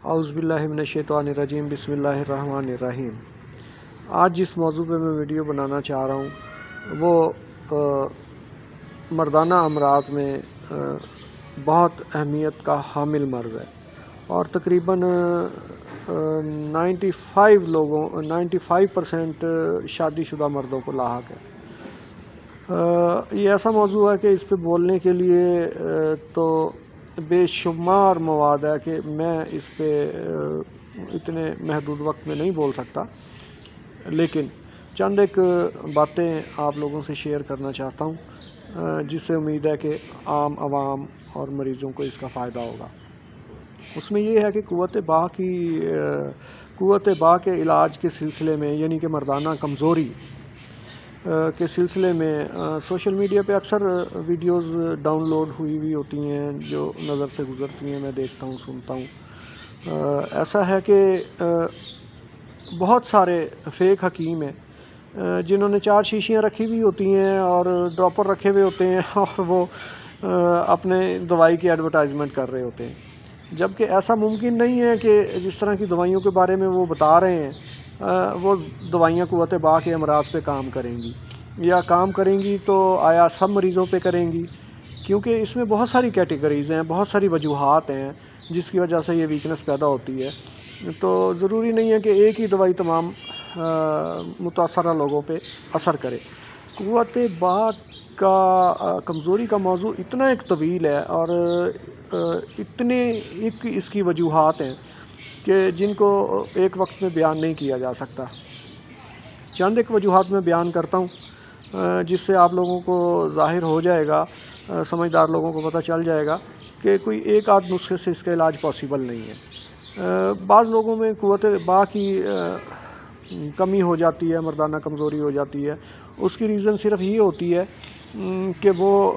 اعوذ باللہ من الشیطان الرجیم بسم اللہ الرحمن الرحیم۔ آج جس موضوع پہ میں ویڈیو بنانا چاہ رہا ہوں وہ مردانہ امراض میں بہت اہمیت کا حامل مرض ہے اور تقریباً 95% شادی شدہ مردوں کو لاحق ہے۔ یہ ایسا موضوع ہے کہ اس پہ بولنے کے لیے تو بے شمار مواد ہے کہ میں اس پہ اتنے محدود وقت میں نہیں بول سکتا، لیکن چند ایک باتیں آپ لوگوں سے شیئر کرنا چاہتا ہوں جس سے امید ہے کہ عام عوام اور مریضوں کو اس کا فائدہ ہوگا۔ اس میں یہ ہے کہ قوت باہ کے علاج کے سلسلے میں، یعنی کہ مردانہ کمزوری کے سلسلے میں سوشل میڈیا پہ اکثر ویڈیوز ڈاؤن لوڈ ہوئی ہوتی ہیں جو نظر سے گزرتی ہیں، میں دیکھتا ہوں، سنتا ہوں۔ ایسا ہے کہ بہت سارے فیک حکیم ہیں جنہوں نے 4 شیشیاں رکھی ہوئی ہوتی ہیں اور ڈراپر رکھے ہوئے ہوتے ہیں اور وہ اپنے دوائی کی ایڈورٹائزمنٹ کر رہے ہوتے ہیں، جبکہ ایسا ممکن نہیں ہے کہ جس طرح کی دوائیوں کے بارے میں وہ بتا رہے ہیں وہ دوائیاں قوت باہ کے امراض پہ کام کریں گی، یا کام کریں گی تو آیا سب مریضوں پہ کریں گی؟ کیونکہ اس میں بہت ساری کیٹیگریز ہیں، بہت ساری وجوہات ہیں جس کی وجہ سے یہ ویکنس پیدا ہوتی ہے۔ تو ضروری نہیں ہے کہ ایک ہی دوائی تمام متاثرہ لوگوں پہ اثر کرے۔ قوت باہ کا کمزوری کا موضوع اتنا ایک طویل ہے اور اتنے اس کی وجوہات ہیں کہ جن کو ایک وقت میں بیان نہیں کیا جا سکتا۔ چند ایک وجوہات میں بیان کرتا ہوں جس سے آپ لوگوں کو ظاہر ہو جائے گا، سمجھدار لوگوں کو پتہ چل جائے گا کہ کوئی ایک آدھ نسخے سے اس کا علاج پاسبل نہیں ہے۔ بعض لوگوں میں قوت باہ کی کمی ہو جاتی ہے، مردانہ کمزوری ہو جاتی ہے، اس کی ریزن صرف یہ ہوتی ہے کہ وہ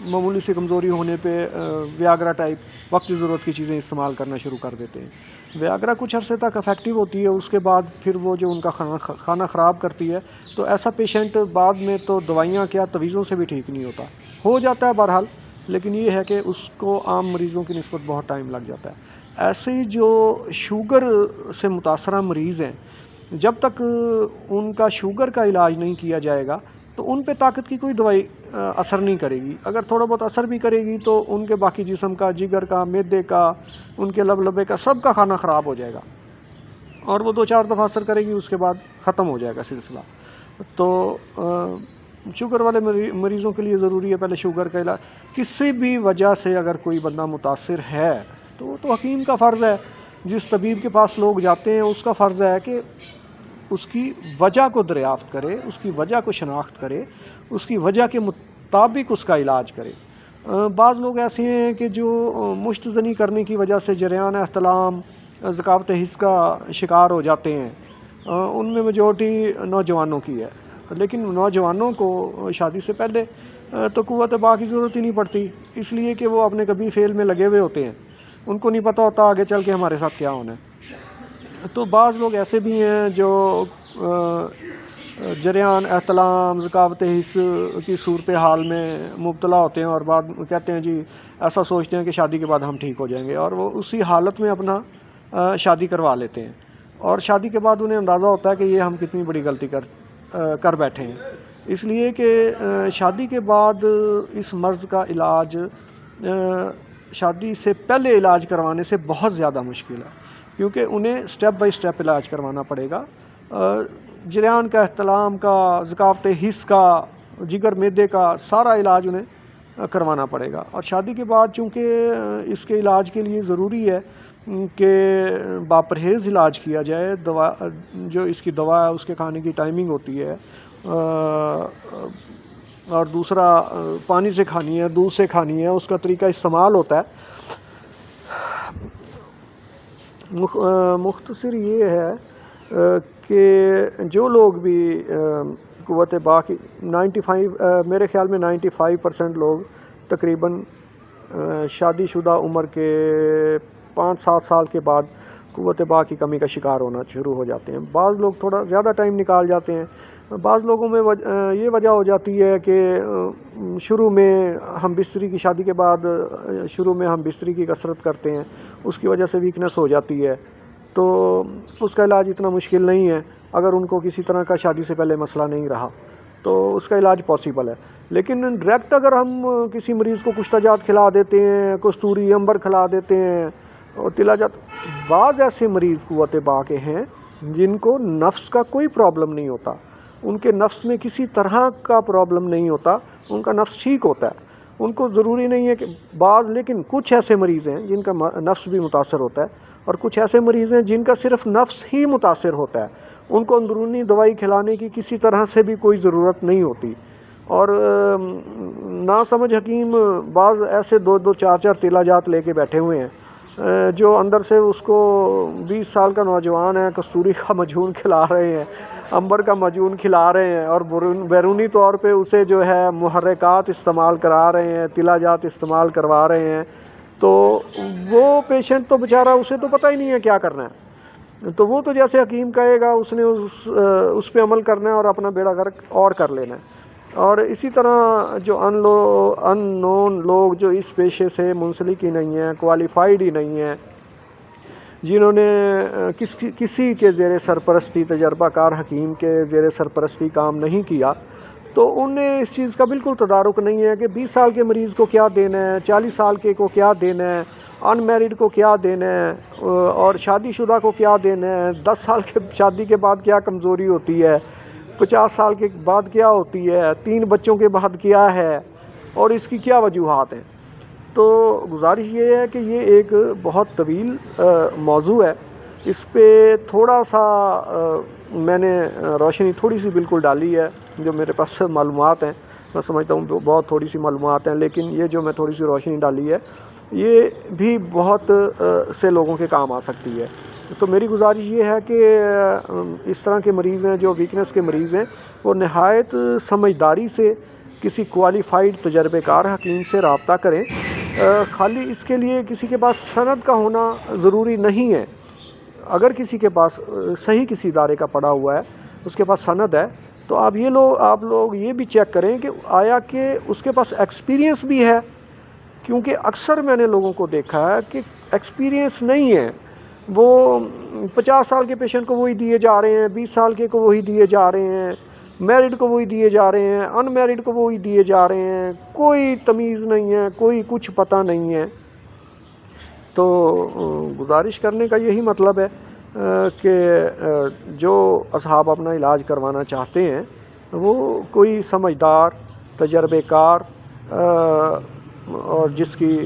معمولی سی کمزوری ہونے پہ ویاگرا ٹائپ وقتی ضرورت کی چیزیں استعمال کرنا شروع کر دیتے ہیں۔ ویاگرا کچھ عرصے تک افیکٹو ہوتی ہے، اس کے بعد پھر وہ جو ان کا کھانا خراب کرتی ہے، تو ایسا پیشنٹ بعد میں تو دوائیاں کیا تویزوں سے بھی ٹھیک نہیں ہو جاتا ہے بہرحال، لیکن یہ ہے کہ اس کو عام مریضوں کی نسبت بہت ٹائم لگ جاتا ہے۔ ایسے ہی جو شوگر سے متاثرہ مریض ہیں، جب تک ان کا شوگر کا علاج نہیں کیا جائے گا تو ان پہ طاقت کی کوئی دوائی اثر نہیں کرے گی۔ اگر تھوڑا بہت اثر بھی کرے گی تو ان کے باقی جسم کا، جگر کا، معدے کا، ان کے لبے کا، سب کا کھانا خراب ہو جائے گا اور وہ 2-4 دفعہ اثر کرے گی، اس کے بعد ختم ہو جائے گا سلسلہ۔ تو شوگر والے مریضوں کے لیے ضروری ہے پہلے شوگر کا علاج۔ کسی بھی وجہ سے اگر کوئی بندہ متاثر ہے تو وہ تو حکیم کا فرض ہے، جس طبیب کے پاس لوگ جاتے ہیں اس کا فرض ہے کہ اس کی وجہ کو دریافت کرے، اس کی وجہ کو شناخت کرے، اس کی وجہ کے مطابق اس کا علاج کرے۔ بعض لوگ ایسے ہیں کہ جو مشت زنی کرنے کی وجہ سے جریان احتلام، ذکاوت حس کا شکار ہو جاتے ہیں، ان میں میجورٹی نوجوانوں کی ہے، لیکن نوجوانوں کو شادی سے پہلے تو قوت باہ کی ضرورت ہی نہیں پڑتی، اس لیے کہ وہ اپنے کبھی فیل میں لگے ہوئے ہوتے ہیں، ان کو نہیں پتہ ہوتا آگے چل کے ہمارے ساتھ کیا ہونا ہے۔ تو بعض لوگ ایسے بھی ہیں جو جریان احتلام، ذکاوت حس کی صورتحال میں مبتلا ہوتے ہیں اور بعد کہتے ہیں جی ایسا سوچتے ہیں کہ شادی کے بعد ہم ٹھیک ہو جائیں گے، اور وہ اسی حالت میں اپنا شادی کروا لیتے ہیں، اور شادی کے بعد انہیں اندازہ ہوتا ہے کہ یہ ہم کتنی بڑی غلطی کر بیٹھے ہیں، اس لیے کہ شادی کے بعد اس مرض کا علاج شادی سے پہلے علاج کروانے سے بہت زیادہ مشکل ہے، کیونکہ انہیں سٹیپ بائی سٹیپ علاج کروانا پڑے گا۔ جریان کا، احتلام کا، ذکاوت حس کا، جگر معدے کا سارا علاج انہیں کروانا پڑے گا، اور شادی کے بعد چونکہ اس کے علاج کے لیے ضروری ہے کہ باپرہیز علاج کیا جائے، جو اس کی دوا ہے اس کے کھانے کی ٹائمنگ ہوتی ہے، اور دوسرا پانی سے کھانی ہے، دودھ سے کھانی ہے، اس کا طریقہ استعمال ہوتا ہے۔ مختصر یہ ہے کہ جو لوگ بھی قوت باہ کی 95 میرے خیال میں 95% لوگ تقریباً شادی شدہ عمر کے 5-7 سال کے بعد قوت باہ کی کمی کا شکار ہونا شروع ہو جاتے ہیں۔ بعض لوگ تھوڑا زیادہ ٹائم نکال جاتے ہیں، بعض لوگوں میں یہ وجہ ہو جاتی ہے کہ شروع میں ہم بستری کی شادی کے بعد شروع میں ہم بستری کی کثرت کرتے ہیں، اس کی وجہ سے ویکنس ہو جاتی ہے، تو اس کا علاج اتنا مشکل نہیں ہے اگر ان کو کسی طرح کا شادی سے پہلے مسئلہ نہیں رہا تو اس کا علاج پاسبل ہے۔ لیکن ڈائریکٹ اگر ہم کسی مریض کو کشتہ جات کھلا دیتے ہیں، کستوری امبر کھلا دیتے ہیں اور تلا جات، بعض ایسے مریض قوت باہ کے ہیں جن کو نفس کا کوئی پرابلم نہیں ہوتا، ان کے نفس میں کسی طرح کا پرابلم نہیں ہوتا، ان کا نفس ٹھیک ہوتا ہے، ان کو ضروری نہیں ہے کہ لیکن کچھ ایسے مریض ہیں جن کا نفس بھی متاثر ہوتا ہے، اور کچھ ایسے مریض ہیں جن کا صرف نفس ہی متاثر ہوتا ہے، ان کو اندرونی دوائی کھلانے کی کسی طرح سے بھی کوئی ضرورت نہیں ہوتی۔ اور ناسمجھ حکیم بعض ایسے 2-2 4-4 تیلا جات لے کے بیٹھے ہوئے ہیں جو اندر سے اس کو 20 سال کا نوجوان ہے کستوری کا مجون کھلا رہے ہیں، امبر کا مجون کھلا رہے ہیں، اور بیرونی طور پہ اسے جو ہے محرکات استعمال کرا رہے ہیں، تیلا جات استعمال کروا رہے ہیں، تو وہ پیشنٹ تو بیچارہ اسے تو پتہ ہی نہیں ہے کیا کرنا ہے، تو وہ تو جیسے حکیم کہے گا اس نے اس پہ عمل کرنا ہے اور اپنا بیڑا غرق اور کر لینا ہے۔ اور اسی طرح جو ان نون لوگ جو اس پیشے سے منسلک ہی نہیں ہیں، کوالیفائڈ ہی نہیں ہیں، جنہوں نے کسی کے زیر سرپرستی تجربہ کار حکیم کے زیر سرپرستی کام نہیں کیا، تو انہیں اس چیز کا بالکل تدارک نہیں ہے کہ 20 سال کے مریض کو کیا دینا ہے، 40 سال کے کو کیا دینا ہے، ان میرڈ کو کیا دینا ہے، اور شادی شدہ کو کیا دینا ہے، 10 سال کے شادی کے بعد کیا کمزوری ہوتی ہے، 50 سال کے بعد کیا ہوتی ہے، 3 بچوں کے بعد کیا ہے، اور اس کی کیا وجوہات ہیں۔ تو گزارش یہ ہے کہ یہ ایک بہت طویل موضوع ہے، اس پہ تھوڑا سا میں نے روشنی تھوڑی سی بالکل ڈالی ہے، جو میرے پاس معلومات ہیں، میں سمجھتا ہوں بہت تھوڑی سی معلومات ہیں، لیکن یہ جو میں تھوڑی سی روشنی ڈالی ہے یہ بھی بہت سے لوگوں کے کام آ سکتی ہے۔ تو میری گزارش یہ ہے کہ اس طرح کے مریض ہیں جو ویکنس کے مریض ہیں، وہ نہایت سمجھداری سے کسی کوالیفائڈ تجربے کار حکیم سے رابطہ کریں۔ خالی اس کے لیے کسی کے پاس سند کا ہونا ضروری نہیں ہے، اگر کسی کے پاس صحیح کسی ادارے کا پڑھا ہوا ہے، اس کے پاس سند ہے، تو آپ لوگ یہ بھی چیک کریں کہ آیا کہ اس کے پاس ایکسپیرینس بھی ہے، کیونکہ اکثر میں نے لوگوں کو دیکھا ہے کہ ایکسپیرینس نہیں ہے، وہ 50 سال کے پیشنٹ کو وہی دیے جا رہے ہیں، 20 سال کے کو وہی دیے جا رہے ہیں، میرڈ کو وہی دیے جا رہے ہیں، ان میرڈ کو وہی دیے جا رہے ہیں، کوئی تمیز نہیں ہے، کوئی کچھ پتہ نہیں ہے۔ تو گزارش کرنے کا یہی مطلب ہے کہ جو اصحاب اپنا علاج کروانا چاہتے ہیں وہ کوئی سمجھدار تجربے کار اور جس کی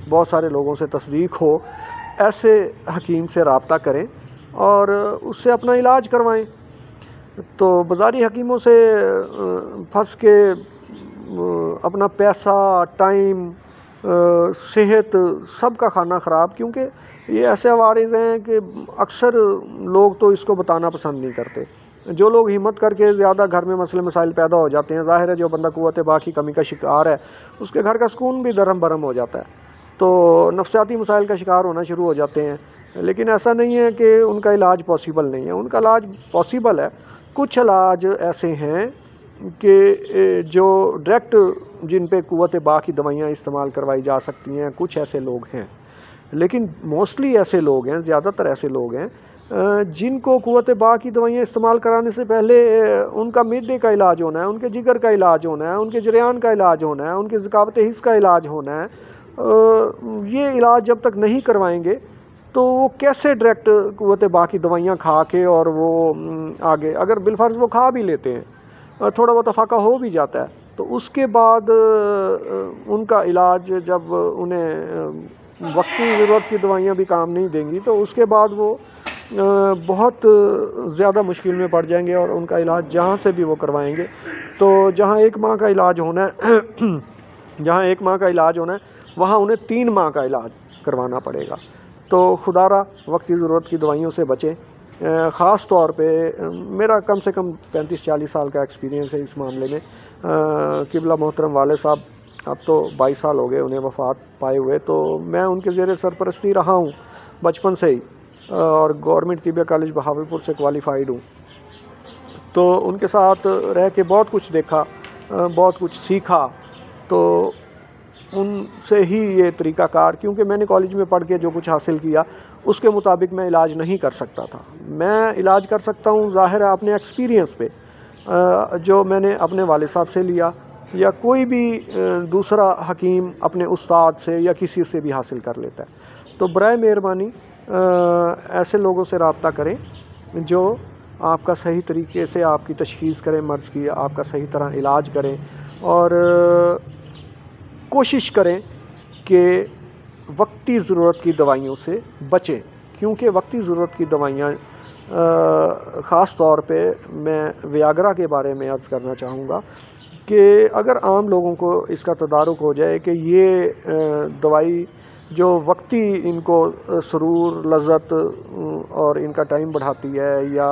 بہت سارے لوگوں سے تصدیق ہو، ایسے حکیم سے رابطہ کریں اور اس سے اپنا علاج کروائیں۔ تو بازاری حکیموں سے پھنس کے اپنا پیسہ، ٹائم، صحت سب کا کھانا خراب، کیونکہ یہ ایسے عوارض ہیں کہ اکثر لوگ تو اس کو بتانا پسند نہیں کرتے۔ جو لوگ ہمت کر کے زیادہ گھر میں مسئلے مسائل پیدا ہو جاتے ہیں، ظاہر ہے جو بندہ قوت باہ کی کمی کا شکار ہے اس کے گھر کا سکون بھی درہم برہم ہو جاتا ہے، تو نفسیاتی مسائل کا شکار ہونا شروع ہو جاتے ہیں۔ لیکن ایسا نہیں ہے کہ ان کا علاج پاسبل نہیں ہے، ان کا علاج پاسبل ہے۔ کچھ علاج ایسے ہیں کہ جو ڈائریکٹ جن پہ قوت باہ کی دوائیاں استعمال کروائی جا سکتی ہیں، کچھ ایسے لوگ ہیں، لیکن موسٹلی ایسے لوگ ہیں، زیادہ تر ایسے لوگ ہیں جن کو قوت باہ کی دوائیاں استعمال کرانے سے پہلے ان کا معدے کا علاج ہونا ہے، ان کے جگر کا علاج ہونا ہے، ان کے جریان کا علاج ہونا ہے، ان کے ذکاوت حس کا علاج ہونا ہے۔ یہ علاج جب تک نہیں کروائیں گے تو وہ کیسے ڈائریکٹ قوت باہ کی دوائیاں کھا کے اور وہ آگے، اگر بالفرض وہ کھا بھی لیتے ہیں، تھوڑا بہت افاقہ ہو بھی جاتا ہے، تو اس کے بعد ان کا علاج جب انہیں وقتی ضرورت کی دوائیاں بھی کام نہیں دیں گی تو اس کے بعد وہ بہت زیادہ مشکل میں پڑ جائیں گے، اور ان کا علاج جہاں سے بھی وہ کروائیں گے تو جہاں 1 ماہ کا علاج ہونا ہے جہاں 1 ماہ کا علاج ہونا ہے وہاں انہیں 3 ماہ کا علاج کروانا پڑے گا۔ تو خدارہ وقتی ضرورت کی دوائیوں سے بچیں۔ خاص طور پہ میرا کم سے کم 35-40 سال کا ایکسپیرینس ہے اس معاملے میں۔ قبلہ محترم والد صاحب اب تو 22 سال ہو گئے انہیں وفات پائے ہوئے، تو میں ان کے زیر سرپرستی رہا ہوں بچپن سے ہی، اور گورنمنٹ طبیہ کالج بہاولپور سے کوالیفائڈ ہوں۔ تو ان کے ساتھ رہ کے بہت کچھ دیکھا، بہت کچھ سیکھا۔ تو ان سے ہی یہ طریقہ کار، کیونکہ میں نے کالج میں پڑھ کے جو کچھ حاصل کیا اس کے مطابق میں علاج نہیں کر سکتا تھا۔ میں علاج کر سکتا ہوں ظاہر ہے اپنے ایکسپیرینس پہ، جو میں نے اپنے والد صاحب سے لیا، یا کوئی بھی دوسرا حکیم اپنے استاد سے یا کسی سے بھی حاصل کر لیتا ہے۔ تو برائے مہربانی ایسے لوگوں سے رابطہ کریں جو آپ کا صحیح طریقے سے آپ کی تشخیص کریں، مرض کی آپ کا صحیح طرح علاج کریں، اور کوشش کریں کہ وقتی ضرورت کی دوائیوں سے بچیں، کیونکہ وقتی ضرورت کی دوائیاں خاص طور پہ میں ویاگرا کے بارے میں عرض کرنا چاہوں گا کہ اگر عام لوگوں کو اس کا تدارک ہو جائے کہ یہ دوائی جو وقتی ان کو سرور، لذت اور ان کا ٹائم بڑھاتی ہے یا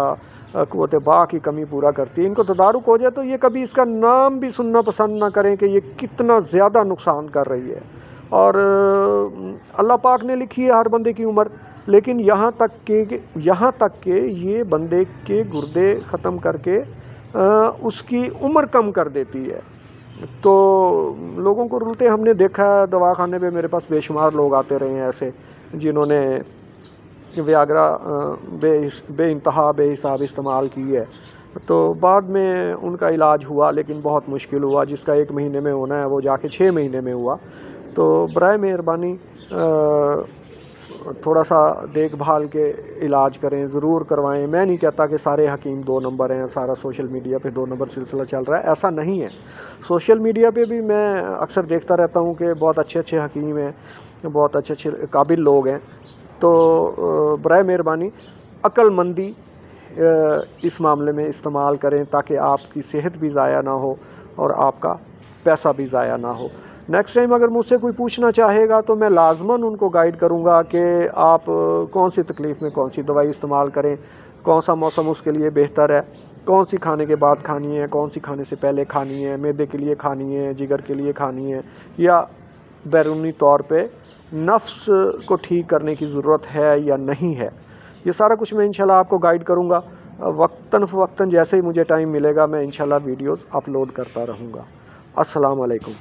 قوت باہ کی کمی پورا کرتی ہے، ان کو تدارک ہو جائے تو یہ کبھی اس کا نام بھی سننا پسند نہ کریں کہ یہ کتنا زیادہ نقصان کر رہی ہے۔ اور اللہ پاک نے لکھی ہے ہر بندے کی عمر، لیکن یہاں تک کہ یہ بندے کے گردے ختم کر کے اس کی عمر کم کر دیتی ہے۔ تو لوگوں کو رلتے ہم نے دیکھا ہے، دواخانے پہ میرے پاس بے شمار لوگ آتے رہے ہیں ایسے جنہوں نے ویاگرا بے انتہا بے حساب استعمال کی ہے، تو بعد میں ان کا علاج ہوا لیکن بہت مشکل ہوا، جس کا 1 مہینے میں ہونا ہے وہ جا کے 6 مہینے میں ہوا۔ تو برائے مہربانی تھوڑا سا دیکھ بھال کے علاج کریں، ضرور کروائیں۔ میں نہیں کہتا کہ سارے حکیم 2 نمبر ہیں، سارا سوشل میڈیا پہ 2 نمبر سلسلہ چل رہا ہے، ایسا نہیں ہے۔ سوشل میڈیا پہ بھی میں اکثر دیکھتا رہتا ہوں کہ بہت اچھے اچھے حکیم ہیں، بہت اچھے اچھے قابل لوگ ہیں۔ تو برائے مہربانی عقل مندی اس معاملے میں استعمال کریں تاکہ آپ کی صحت بھی ضائع نہ ہو اور آپ کا پیسہ بھی ضائع نہ ہو۔ نیکسٹ ٹائم اگر مجھ سے کوئی پوچھنا چاہے گا تو میں لازماً ان کو گائیڈ کروں گا کہ آپ کون سی تکلیف میں کون سی دوائی استعمال کریں، کون سا موسم اس کے لیے بہتر ہے، کون سی کھانے کے بعد کھانی ہے، کون سی کھانے سے پہلے کھانی ہے، معدے کے لیے کھانی ہے، جگر کے لیے کھانی ہے، یا بیرونی طور پہ نفس کو ٹھیک کرنے کی ضرورت ہے یا نہیں ہے۔ یہ سارا کچھ میں انشاءاللہ آپ کو گائیڈ کروں گا، وقتاً فوقتاً جیسے ہی مجھے ٹائم ملے گا میں انشاءاللہ ویڈیوز اپلوڈ کرتا رہوں گا۔ السلام علیکم۔